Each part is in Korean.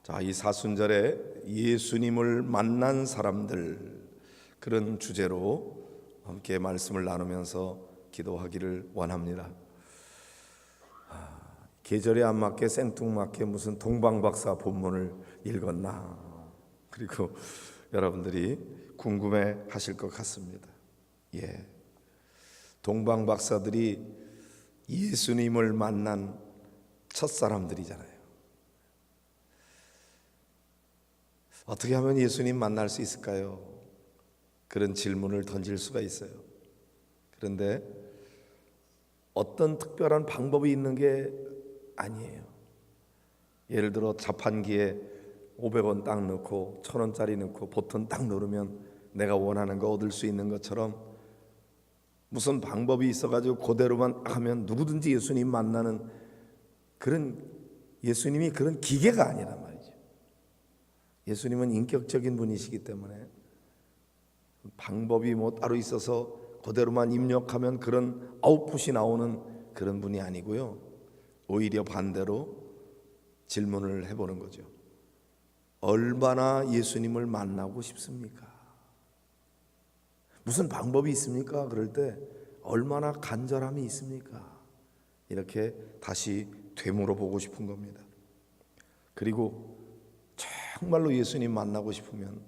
자, 이 사순절에 예수님을 만난 사람들, 그런 주제로 함께 말씀을 나누면서 기도하기를 원합니다. 계절에 안 맞게 생뚱맞게 무슨 동방박사 본문을 읽었나, 그리고 여러분들이 궁금해 하실 것 같습니다. 동방박사들이 예수님을 만난 첫사람들이잖아요. 어떻게 하면 예수님 만날 수 있을까요? 그런 질문을 던질 수가 있어요. 그런데 어떤 특별한 방법이 있는 게 아니에요. 예를 들어 자판기에 500원 딱 넣고 1000원짜리 넣고 버튼 딱 누르면 내가 원하는 거 얻을 수 있는 것처럼 무슨 방법이 있어가지고 그대로만 하면 누구든지 예수님 만나는 그런, 예수님이 그런 기계가 아니란 말이죠. 예수님은 인격적인 분이시기 때문에 방법이 따로 있어서 그대로만 입력하면 그런 아웃풋이 나오는 그런 분이 아니고요. 오히려 반대로 질문을 해보는 거죠. 얼마나 예수님을 만나고 싶습니까? 무슨 방법이 있습니까? 그럴 때 얼마나 간절함이 있습니까? 이렇게 다시 되물어보고 싶은 겁니다. 그리고 정말로 예수님 만나고 싶으면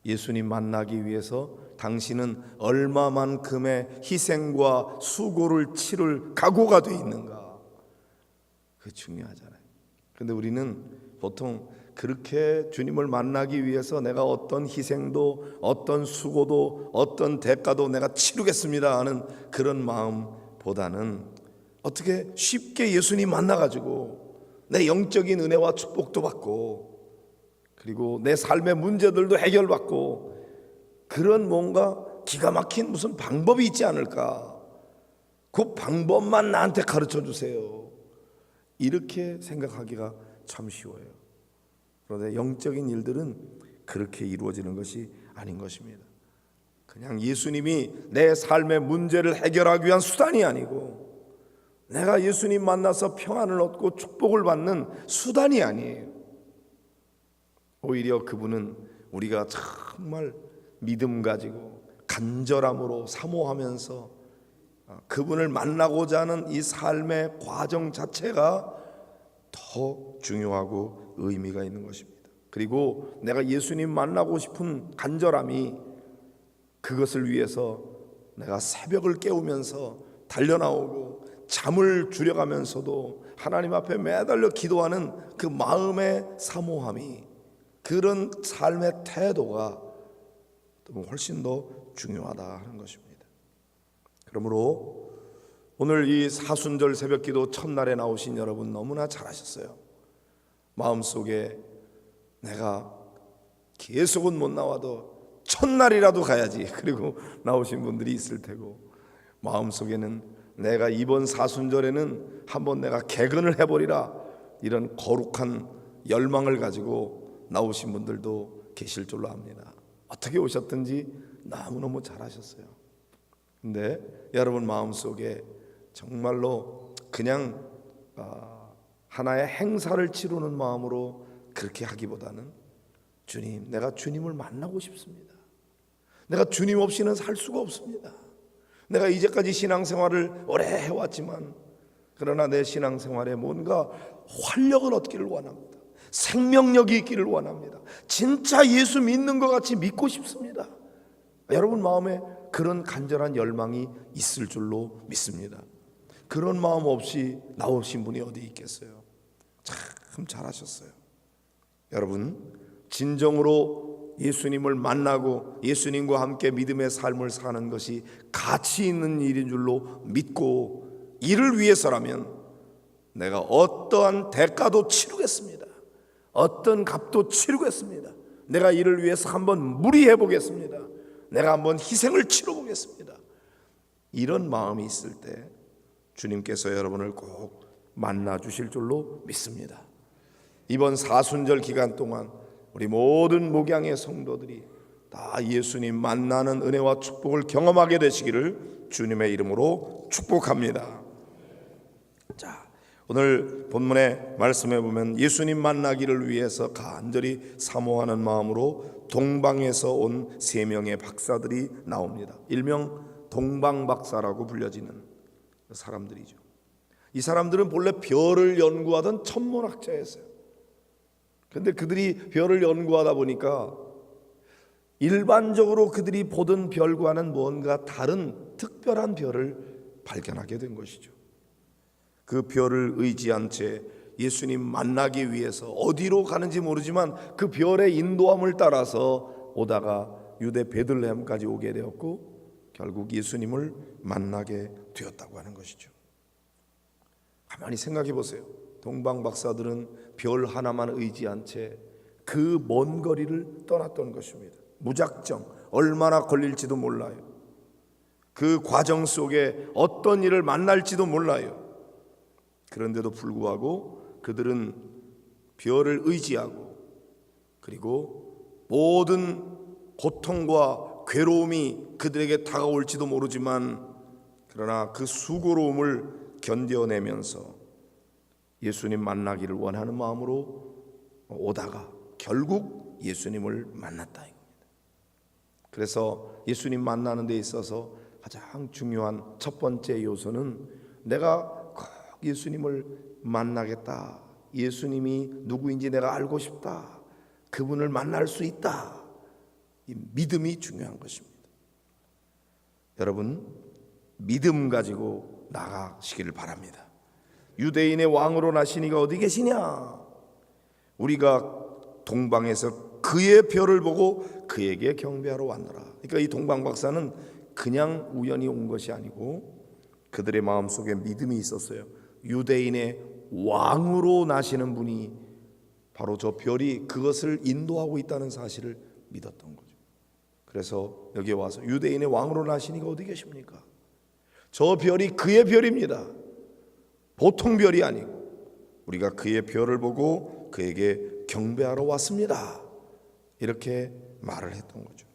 예수님 만나기 위해서 당신은 얼마만큼의 희생과 수고를 치를 각오가 돼 있는가? 그게 중요하잖아요. 그런데 우리는 보통 그렇게 주님을 만나기 위해서 내가 어떤 희생도 어떤 수고도 어떤 대가도 내가 치르겠습니다 하는 그런 마음보다는 어떻게 쉽게 예수님 만나가지고 내 영적인 은혜와 축복도 받고 그리고 내 삶의 문제들도 해결받고 그런 뭔가 기가 막힌 무슨 방법이 있지 않을까? 그 방법만 나한테 가르쳐 주세요. 이렇게 생각하기가 참 쉬워요. 그런데 영적인 일들은 그렇게 이루어지는 것이 아닌 것입니다. 그냥 예수님이 내 삶의 문제를 해결하기 위한 수단이 아니고 내가 예수님 만나서 평안을 얻고 축복을 받는 수단이 아니에요. 오히려 그분은 우리가 정말 믿음 가지고 간절함으로 사모하면서 그분을 만나고자 하는 이 삶의 과정 자체가 더 중요하고 의미가 있는 것입니다. 그리고 내가 예수님 만나고 싶은 간절함이 그것을 위해서 내가 새벽을 깨우면서 달려나오고 잠을 줄여가면서도 하나님 앞에 매달려 기도하는 그 마음의 사모함이, 그런 삶의 태도가 훨씬 더 중요하다 하는 것입니다. 그러므로 오늘 이 사순절 새벽기도 첫날에 나오신 여러분 너무나 잘하셨어요. 마음속에 내가 계속은 못 나와도 첫날이라도 가야지, 그리고 나오신 분들이 있을 테고, 마음속에는 내가 이번 사순절에는 한번 내가 개근을 해버리라, 이런 거룩한 열망을 가지고 나오신 분들도 계실 줄로 압니다. 어떻게 오셨든지 너무너무 잘하셨어요. 근데 여러분 마음속에 정말로 그냥 하나의 행사를 치르는 마음으로 그렇게 하기보다는 주님, 내가 주님을 만나고 싶습니다. 내가 주님 없이는 살 수가 없습니다. 내가 이제까지 신앙생활을 오래 해왔지만 그러나 내 신앙생활에 뭔가 활력을 얻기를 원합니다. 생명력이 있기를 원합니다. 진짜 예수 믿는 것 같이 믿고 싶습니다. 여러분 마음에 그런 간절한 열망이 있을 줄로 믿습니다. 그런 마음 없이 나오신 분이 어디 있겠어요? 참 잘하셨어요. 여러분 진정으로 예수님을 만나고 예수님과 함께 믿음의 삶을 사는 것이 가치 있는 일인 줄로 믿고 이를 위해서라면 내가 어떠한 대가도 치르겠습니다. 어떤 값도 치르겠습니다. 내가 이를 위해서 한번 무리해 보겠습니다. 내가 한번 희생을 치러 보겠습니다. 이런 마음이 있을 때 주님께서 여러분을 꼭 만나 주실 줄로 믿습니다. 이번 사순절 기간 동안 우리 모든 목양의 성도들이 다 예수님 만나는 은혜와 축복을 경험하게 되시기를 주님의 이름으로 축복합니다. 자, 오늘 본문의 말씀에 보면 예수님 만나기를 위해서 간절히 사모하는 마음으로 동방에서 온 3명의 박사들이 나옵니다. 일명 동방박사라고 불려지는 사람들이죠. 이 사람들은 본래 별을 연구하던 천문학자였어요. 그런데 그들이 별을 연구하다 보니까 일반적으로 그들이 보던 별과는 뭔가 다른 특별한 별을 발견하게 된 것이죠. 그 별을 의지한 채 예수님 만나기 위해서 어디로 가는지 모르지만 그 별의 인도함을 따라서 오다가 유대 베들레헴까지 오게 되었고 결국 예수님을 만나게 되었다고 하는 것이죠. 가만히 생각해 보세요. 동방 박사들은 별 하나만 의지한 채 그 먼 거리를 떠났던 것입니다. 무작정 얼마나 걸릴지도 몰라요. 그 과정 속에 어떤 일을 만날지도 몰라요. 그런데도 불구하고 그들은 별을 의지하고 그리고 모든 고통과 괴로움이 그들에게 다가올지도 모르지만 그러나 그 수고로움을 견뎌내면서 예수님 만나기를 원하는 마음으로 오다가 결국 예수님을 만났다 이겁니다. 그래서 예수님 만나는 데 있어서 가장 중요한 첫 번째 요소는 내가 꼭 예수님을 만나겠다. 예수님이 누구인지 내가 알고 싶다. 그분을 만날 수 있다. 이 믿음이 중요한 것입니다. 여러분, 믿음 가지고 나가시기를 바랍니다. 유대인의 왕으로 나신 이가 어디 계시냐? 우리가 동방에서 그의 별을 보고 그에게 경배하러 왔노라. 그러니까 이 동방 박사는 그냥 우연히 온 것이 아니고 그들의 마음속에 믿음이 있었어요. 유대인의 왕으로 나시는 분이 바로 저 별이 그것을 인도하고 있다는 사실을 믿었던 거죠. 그래서 여기에 와서 유대인의 왕으로 나신 이가 어디 계십니까? 저 별이 그의 별입니다. 보통 별이 아니고 우리가 그의 별을 보고 그에게 경배하러 왔습니다. 이렇게 말을 했던 거죠.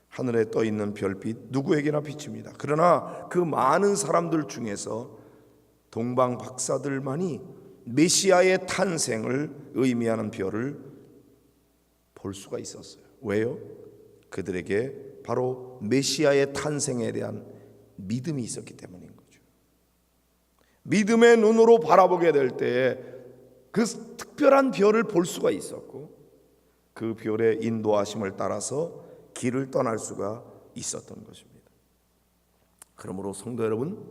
하늘에 떠 있는 별빛 누구에게나 비칩니다. 그러나 그 많은 사람들 중에서 동방 박사들만이 메시아의 탄생을 의미하는 별을 볼 수가 있었어요. 왜요? 그들에게 바로 메시아의 탄생에 대한 믿음이 있었기 때문인 거죠. 믿음의 눈으로 바라보게 될 때에 그 특별한 별을 볼 수가 있었고 그 별의 인도하심을 따라서 길을 떠날 수가 있었던 것입니다. 그러므로 성도 여러분,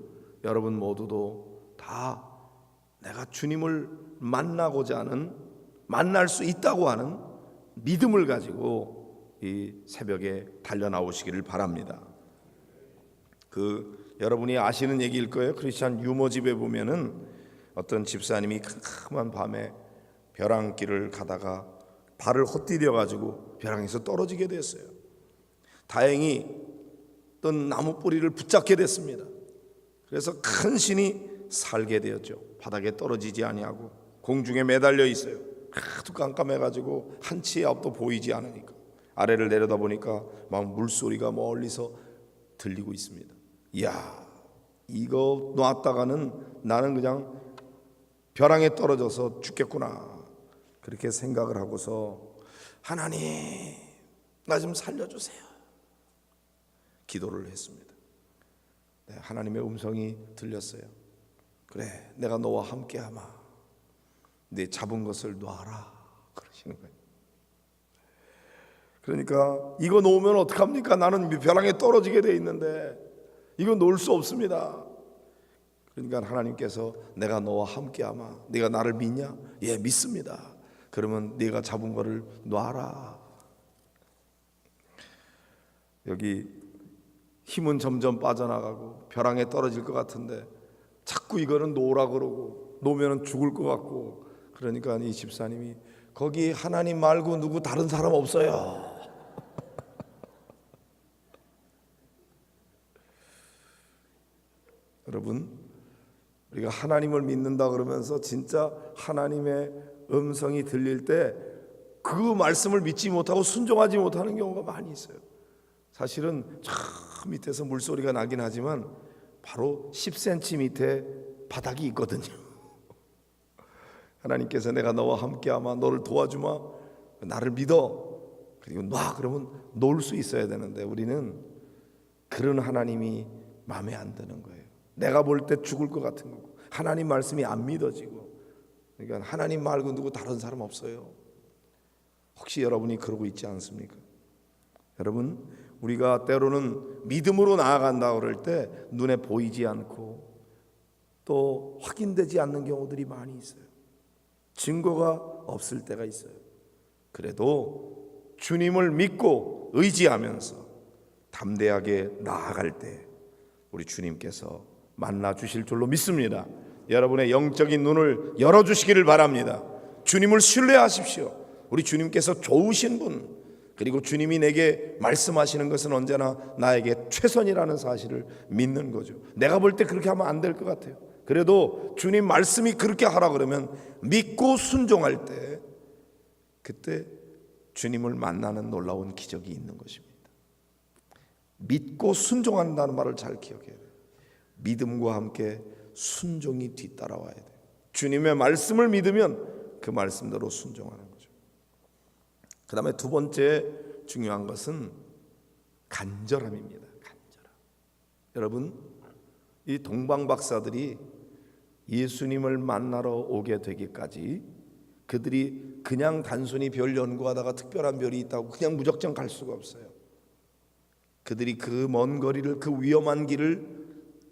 여러분 모두도 다 내가 주님을 만나고자 하는, 만날 수 있다고 하는 믿음을 가지고 이 새벽에 달려나오시기를 바랍니다. 여러분이 아시는 얘기일 거예요. 크리스찬 유모집에 보면은 어떤 집사님이 캄캄한 밤에 벼랑길을 가다가 발을 헛디뎌 가지고 벼랑에서 떨어지게 됐어요. 다행히 어떤 나무 뿌리를 붙잡게 됐습니다. 그래서 큰 신이 살게 되었죠. 바닥에 떨어지지 아니하고 공중에 매달려 있어요. 하도 깜깜해 가지고 한치의 앞도 보이지 않으니까 아래를 내려다 보니까 막 물소리가 멀리서 들리고 있습니다. 이야, 이거 놨다가는 나는 그냥 벼랑에 떨어져서 죽겠구나, 그렇게 생각을 하고서 하나님 나 좀 살려주세요 기도를 했습니다. 네, 하나님의 음성이 들렸어요. 그래, 내가 너와 함께하마. 네 잡은 것을 놔라 그러시는 거예요. 그러니까 이거 놓으면 어떡합니까? 나는 벼랑에 떨어지게 돼 있는데 이거 놓을 수 없습니다. 그러니까 하나님께서 내가 너와 함께하마. 네가 나를 믿냐? 예, 믿습니다. 그러면 네가 잡은 거를 놔라. 여기 힘은 점점 빠져나가고 벼랑에 떨어질 것 같은데 자꾸 이거는 놓으라 그러고 놓으면 죽을 것 같고, 그러니까 이 집사님이 거기 하나님 말고 누구 다른 사람 없어요. 여러분, 우리가 하나님을 믿는다 그러면서 진짜 하나님의 음성이 들릴 때 그 말씀을 믿지 못하고 순종하지 못하는 경우가 많이 있어요. 사실은 저 밑에서 물소리가 나긴 하지만 바로 10cm 밑에 바닥이 있거든요. 하나님께서 내가 너와 함께하마, 너를 도와주마, 나를 믿어, 그리고 놔 그러면 놓을 수 있어야 되는데 우리는 그런 하나님이 마음에 안 드는 거예요. 내가 볼 때 죽을 것 같은 거고 하나님 말씀이 안 믿어지고, 그러니까 하나님 말고 누구 다른 사람 없어요. 혹시 여러분이 그러고 있지 않습니까? 여러분, 우리가 때로는 믿음으로 나아간다 그럴 때 눈에 보이지 않고 또 확인되지 않는 경우들이 많이 있어요. 증거가 없을 때가 있어요. 그래도 주님을 믿고 의지하면서 담대하게 나아갈 때 우리 주님께서 만나 주실 줄로 믿습니다. 여러분의 영적인 눈을 열어주시기를 바랍니다. 주님을 신뢰하십시오. 우리 주님께서 좋으신 분, 그리고 주님이 내게 말씀하시는 것은 언제나 나에게 최선이라는 사실을 믿는 거죠. 내가 볼 때 그렇게 하면 안 될 것 같아요. 그래도 주님 말씀이 그렇게 하라 그러면 믿고 순종할 때, 그때 주님을 만나는 놀라운 기적이 있는 것입니다. 믿고 순종한다는 말을 잘 기억해야 돼요. 믿음과 함께 순종이 뒤따라와야 돼요. 주님의 말씀을 믿으면 그 말씀대로 순종하는 거죠. 그 다음에 두 번째 중요한 것은 간절함입니다. 간절함. 여러분, 이 동방박사들이 예수님을 만나러 오게 되기까지 그들이 그냥 단순히 별 연구하다가 특별한 별이 있다고 그냥 무작정 갈 수가 없어요. 그들이 그 먼 거리를, 그 위험한 길을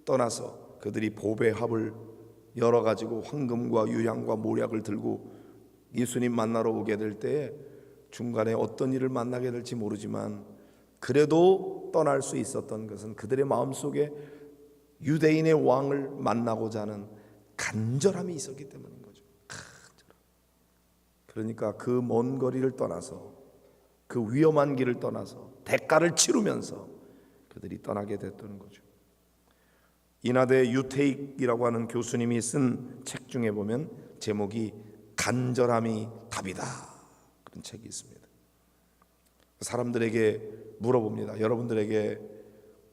떠나서 그들이 보배 합을 열어가지고 황금과 유향과 모략을 들고 예수님 만나러 오게 될 때에 중간에 어떤 일을 만나게 될지 모르지만 그래도 떠날 수 있었던 것은 그들의 마음속에 유대인의 왕을 만나고자 하는 간절함이 있었기 때문인 거죠. 그러니까 그 먼 거리를 떠나서, 그 위험한 길을 떠나서 대가를 치르면서 그들이 떠나게 됐던 거죠. 인하대 유태익이라고 하는 교수님이 쓴 책 중에 보면 제목이 간절함이 답이다, 그런 책이 있습니다. 사람들에게 물어봅니다. 여러분들에게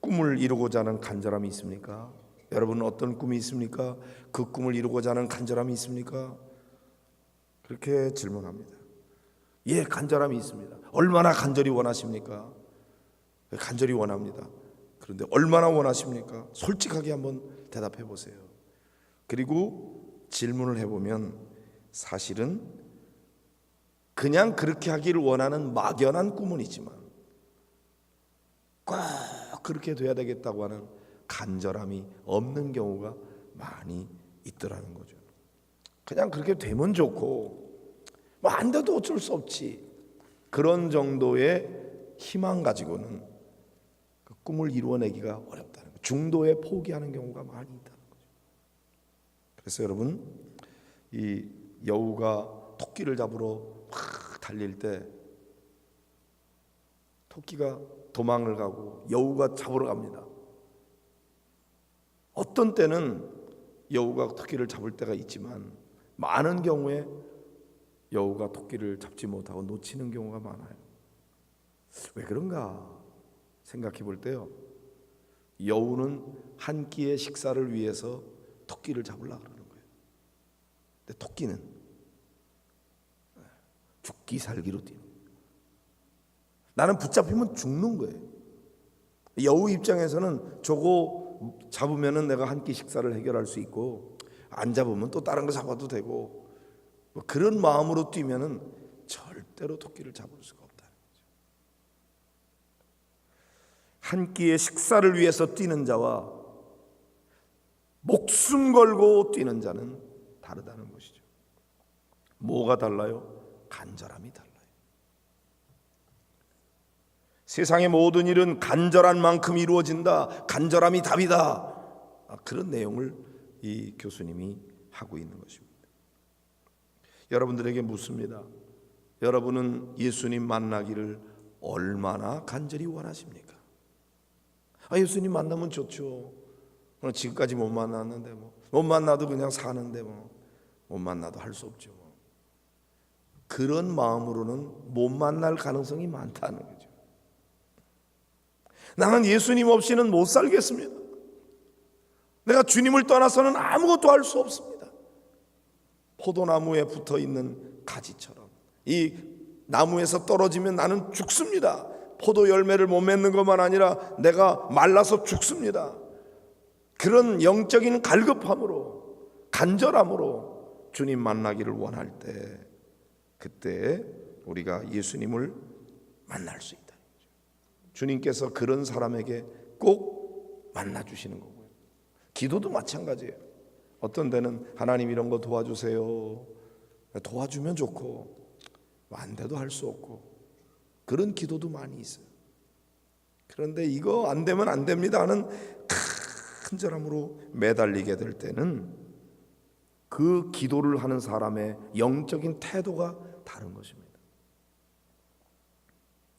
꿈을 이루고자 하는 간절함이 있습니까? 여러분은 어떤 꿈이 있습니까? 그 꿈을 이루고자 하는 간절함이 있습니까? 그렇게 질문합니다. 예, 간절함이 있습니다. 얼마나 간절히 원하십니까? 간절히 원합니다. 그런데 얼마나 원하십니까? 솔직하게 한번 대답해 보세요. 그리고 질문을 해보면 사실은 그냥 그렇게 하기를 원하는 막연한 꿈은 있지만 꼭 그렇게 돼야 되겠다고 하는 간절함이 없는 경우가 많이 있더라는 거죠. 그냥 그렇게 되면 좋고 뭐 안 돼도 어쩔 수 없지, 그런 정도의 희망 가지고는 그 꿈을 이루어내기가 어렵다는 거죠. 중도에 포기하는 경우가 많이 있다는 거죠. 그래서 여러분, 이 여우가 토끼를 잡으러 막 달릴 때 토끼가 도망을 가고 여우가 잡으러 갑니다. 어떤 때는 여우가 토끼를 잡을 때가 있지만 많은 경우에 여우가 토끼를 잡지 못하고 놓치는 경우가 많아요. 왜 그런가 생각해 볼 때요, 여우는 한 끼의 식사를 위해서 토끼를 잡으려고 그러는 거예요. 근데 토끼는 죽기 살기로 뛰는 거예요. 나는 붙잡히면 죽는 거예요. 여우 입장에서는 저거 잡으면은 내가 한 끼 식사를 해결할 수 있고, 안 잡으면 또 다른 거 잡아도 되고, 뭐 그런 마음으로 뛰면은 절대로 토끼를 잡을 수가 없다는 거죠. 한 끼의 식사를 위해서 뛰는 자와 목숨 걸고 뛰는 자는 다르다는 것이죠. 뭐가 달라요? 간절함이 달라요. 세상의 모든 일은 간절한 만큼 이루어진다, 간절함이 답이다, 그런 내용을 이 교수님이 하고 있는 것입니다. 여러분들에게 묻습니다. 여러분은 예수님 만나기를 얼마나 간절히 원하십니까? 예수님 만나면 좋죠. 지금까지 못 만났는데 못 만나도 그냥 사는데 못 만나도 할 수 없죠. 그런 마음으로는 못 만날 가능성이 많다는 거죠. 나는 예수님 없이는 못 살겠습니다. 내가 주님을 떠나서는 아무것도 할 수 없습니다. 포도나무에 붙어 있는 가지처럼 이 나무에서 떨어지면 나는 죽습니다. 포도 열매를 못 맺는 것만 아니라 내가 말라서 죽습니다. 그런 영적인 갈급함으로, 간절함으로 주님 만나기를 원할 때, 그때 우리가 예수님을 만날 수 있다. 주님께서 그런 사람에게 꼭 만나 주시는 거고요. 기도도 마찬가지예요. 어떤 데는 하나님 이런 거 도와주세요. 도와주면 좋고 안 돼도 할 수 없고 그런 기도도 많이 있어요. 그런데 이거 안 되면 안 됩니다 하는 간절함으로 매달리게 될 때는 그 기도를 하는 사람의 영적인 태도가 다른 것입니다.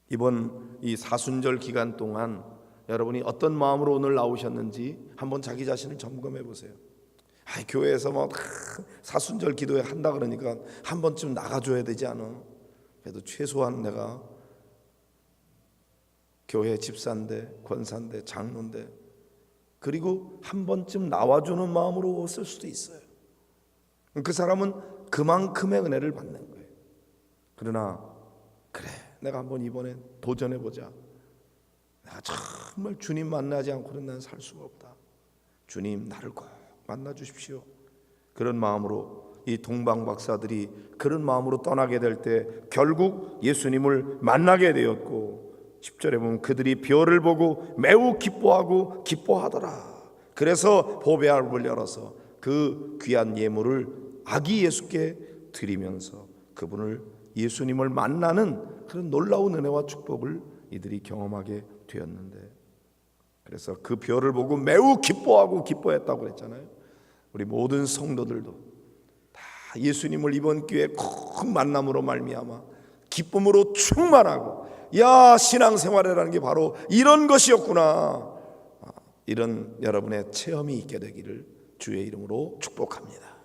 이번 이 사순절 기간 동안 여러분이 어떤 마음으로 오늘 나오셨는지 한번 자기 자신을 점검해 보세요. 교회에서 뭐 사순절 기도회 한다 그러니까 한 번쯤 나가줘야 되지 않아? 그래도 최소한 내가 교회 집사인데, 권사인데, 장로인데, 그리고 한 번쯤 나와주는 마음으로 왔을 수도 있어요. 그 사람은 그만큼의 은혜를 받는 거예요. 그러나 그래, 내가 한번 이번에 도전해보자. 내가 정말 주님 만나지 않고는 난 살 수가 없다. 주님 나를 꼭 만나 주십시오. 그런 마음으로 이 동방 박사들이 그런 마음으로 떠나게 될 때 결국 예수님을 만나게 되었고, 10절에 보면 그들이 별을 보고 매우 기뻐하고 기뻐하더라. 그래서 보배합을 열어서 그 귀한 예물을 아기 예수께 드리면서 그분을, 예수님을 만나는 그런 놀라운 은혜와 축복을 이들이 경험하게 되었는데, 그래서 그 별을 보고 매우 기뻐하고 기뻐했다고 그랬잖아요. 우리 모든 성도들도 다 예수님을 이번 기회에 꼭 만남으로 말미암아 기쁨으로 충만하고, 야, 신앙생활이라는 게 바로 이런 것이었구나, 이런 여러분의 체험이 있게 되기를 주의 이름으로 축복합니다.